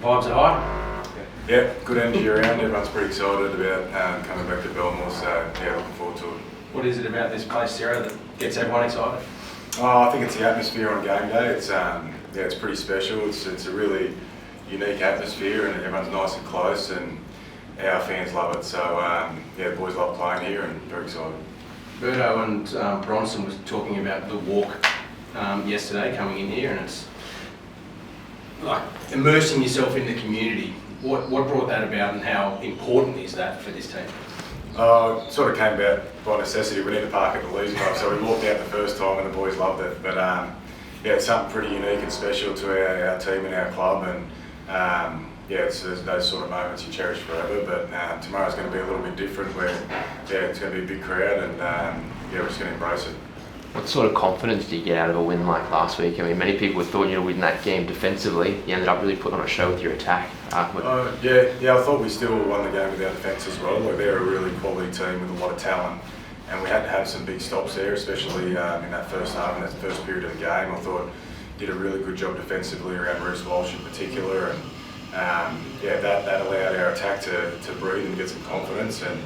Vibes are high? Yeah, good energy around. Everyone's pretty excited about coming back to Belmore, so yeah, looking forward to it. What is it about this place, Sarah, that gets everyone excited? Oh, I think it's the atmosphere on game day. It's pretty special. It's a really unique atmosphere, and everyone's nice and close, and our fans love it. So yeah, the boys love playing here, and very excited. Berto and Bronson was talking about the walk yesterday coming in here, and it's like immersing yourself in the community. What brought that about, and how important is that for this team? It sort of came about by necessity. We need to park at the Legion Club, so we walked out the first time and the boys loved it. But yeah, it's something pretty unique and special to our team and our club, and yeah, it's those sort of moments you cherish forever. But tomorrow's going to be a little bit different, where yeah, it's going to be a big crowd, and yeah, we're just going to embrace it. What sort of confidence do you get out of a win like last week? I mean, many people thought you'd win that game defensively. You ended up really putting on a show with your attack. Yeah, I thought we still won the game with our defence as well. Like, they're a really quality team with a lot of talent, and we had to have some big stops there, especially in that first half and that first period of the game. I thought did a really good job defensively around Reece Walsh in particular, and yeah, that allowed our attack to breathe and get some confidence, and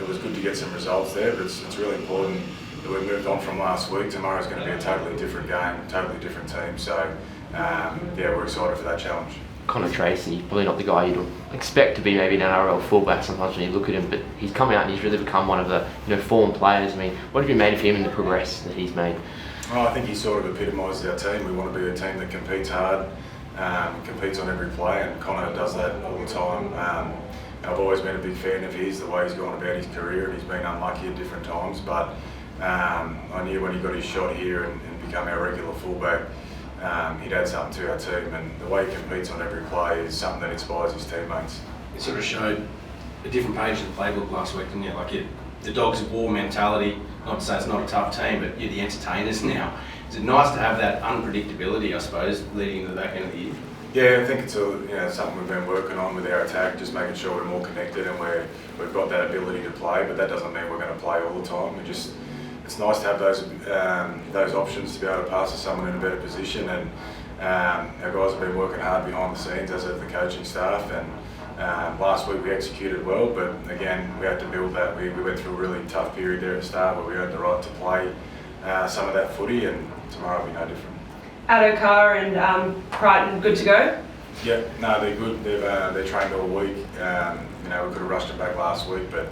it was good to get some results there. But it's really important that we moved on from last week. Tomorrow's going to be a totally different game, totally different team. So yeah, we're excited for that challenge. Tracy, probably not the guy you'd expect to be maybe an NRL fullback sometimes when you look at him, but he's come out and he's really become one of the form players. I mean, what have you made of him and the progress that he's made? Well, I think he sort of epitomises our team. We want to be a team that competes hard, competes on every play, and Connor does that all the time. I've always been a big fan of his, the way he's gone about his career, and he's been unlucky at different times, but I knew when he got his shot here and become our regular fullback, he'd add something to our team, and the way he competes on every play is something that inspires his teammates. It sort of showed a different page of the playbook last week, didn't it? Like the Dogs of war mentality, not to say it's not a tough team, but you're the entertainers now. Is it nice to have that unpredictability, I suppose, leading into the back end of the year? Yeah, I think it's something we've been working on with our attack, just making sure we're more connected and we've got that ability to play, but that doesn't mean we're going to play all the time. It's nice to have those options to be able to pass to someone in a better position, and our guys have been working hard behind the scenes, as have the coaching staff, and last week we executed well, but again we had to build that. We went through a really tough period there at the start where we earned the right to play some of that footy, and tomorrow will be no different. Addo and Crichton good to go? Yeah, no, they're good. They're trained all week. We could have rushed them back last week, but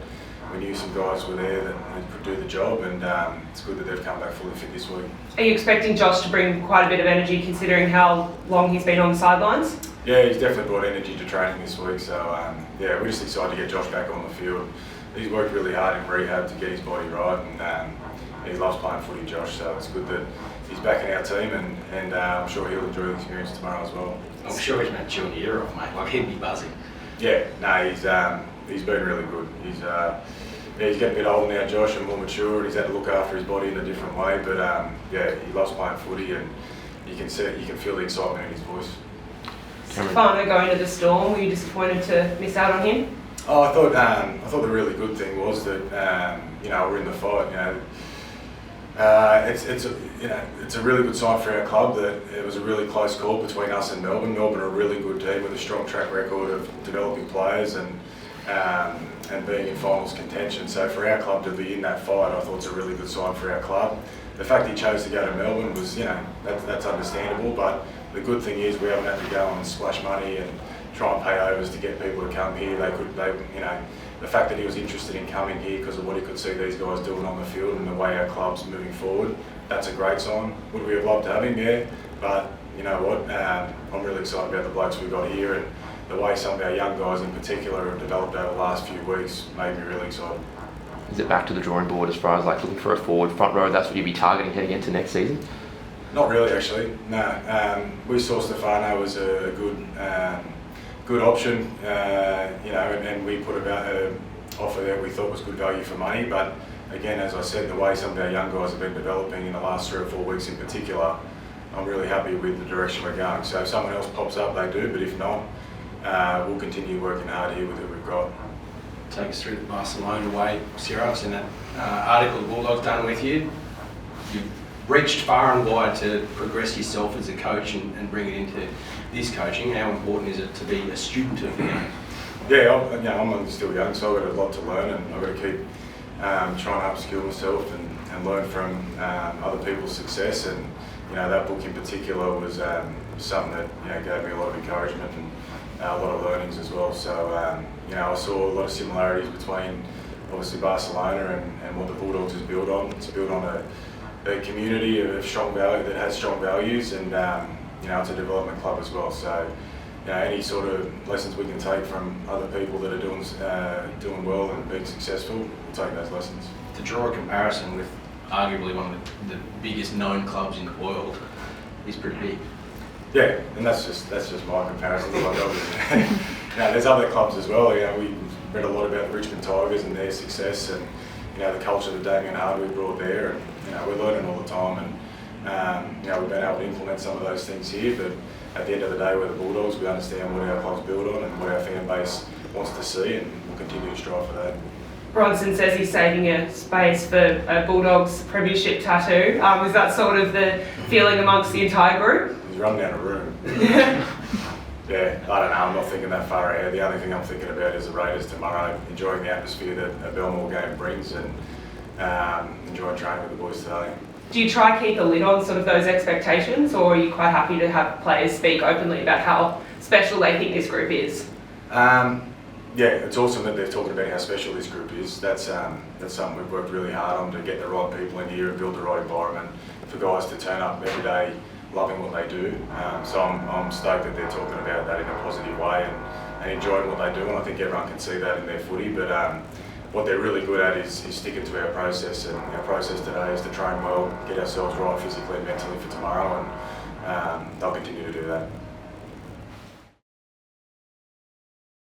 we knew some guys were there that could do the job, and it's good that they've come back fully fit this week. Are you expecting Josh to bring quite a bit of energy considering how long he's been on the sidelines? Yeah, he's definitely brought energy to training this week, so yeah, we're just excited to get Josh back on the field. He's worked really hard in rehab to get his body right, and he loves playing footy, Josh, so it's good that he's back in our team, and I'm sure he'll enjoy the experience tomorrow as well. I'm sure he's been chewing your ear off, mate. Like, he'd be buzzing. Yeah, no, he's been really good. He's getting a bit older now, Josh, and more mature, and he's had to look after his body in a different way, but yeah, he loves playing footy, and you can feel the excitement in his voice. Stefano going to the Storm, were you disappointed to miss out on him? Oh, I thought the really good thing was that we're in the fight. It's a really good sign for our club that it was a really close call between us and Melbourne. Melbourne are a really good team with a strong track record of developing players and being in finals contention. So for our club to be in that fight, I thought it's a really good sign for our club. The fact he chose to go to Melbourne was, that's understandable. But the good thing is we haven't had to go and splash money and try and pay overs to get people to come here. The fact that he was interested in coming here because of what he could see these guys doing on the field and the way our club's moving forward, that's a great sign. Would we have loved to have him? Yeah, but you know what? I'm really excited about the blokes we've got here, and the way some of our young guys in particular have developed over the last few weeks made me really excited. Is it back to the drawing board as far as like looking for a forward front row? That's what you'd be targeting heading into next season? Not really, actually. No, we saw Stefano as a good option, and we put about an offer that we thought was good value for money. But again, as I said, the way some of our young guys have been developing in the last 3 or 4 weeks in particular, I'm really happy with the direction we're going. So if someone else pops up, they do, but if not, we'll continue working hard here with who we've got. Take us through the Barcelona way, Ciraldo, and that article the Bulldogs done with you. reached far and wide to progress yourself as a coach and bring it into this coaching. How important is it to be a student of the game? Yeah, I'm still young, so I've got a lot to learn, and I've got to keep trying to upskill myself and learn from other people's success. And that book in particular was something that gave me a lot of encouragement and a lot of learnings as well. So I saw a lot of similarities between obviously Barcelona and what the Bulldogs is built on. It's built on a community of strong value that has strong values, and it's a development club as well. So any sort of lessons we can take from other people that are doing well and being successful, we'll take those lessons. To draw a comparison with arguably one of the biggest known clubs in the world is pretty big. Yeah, and that's just my comparison. Like obviously, there's other clubs as well. We read a lot about the Richmond Tigers and their success, and the culture that Damien Hardwick brought there, and we're learning all the time, and we've been able to implement some of those things here. But at the end of the day, we're the Bulldogs. We understand what our club's built on and what our fan base wants to see, and we'll continue to strive for that. Bronson says he's saving a space for a Bulldogs premiership tattoo. Is that sort of the feeling amongst the entire group? He's run down a room. Yeah, I don't know, I'm not thinking that far ahead. The only thing I'm thinking about is the Raiders tomorrow, enjoying the atmosphere that a Belmore game brings, and enjoying training with the boys today. Do you try to keep a lid on sort of those expectations, or are you quite happy to have players speak openly about how special they think this group is? Yeah, it's awesome that they're talking about how special this group is. That's something we've worked really hard on, to get the right people in here and build the right environment for guys to turn up every day loving what they do. So I'm stoked that they're talking about that in a positive way and enjoying what they do, and I think everyone can see that in their footy. But what they're really good at is sticking to our process, and our process today is to train well, get ourselves right physically and mentally for tomorrow, and they'll continue to do that.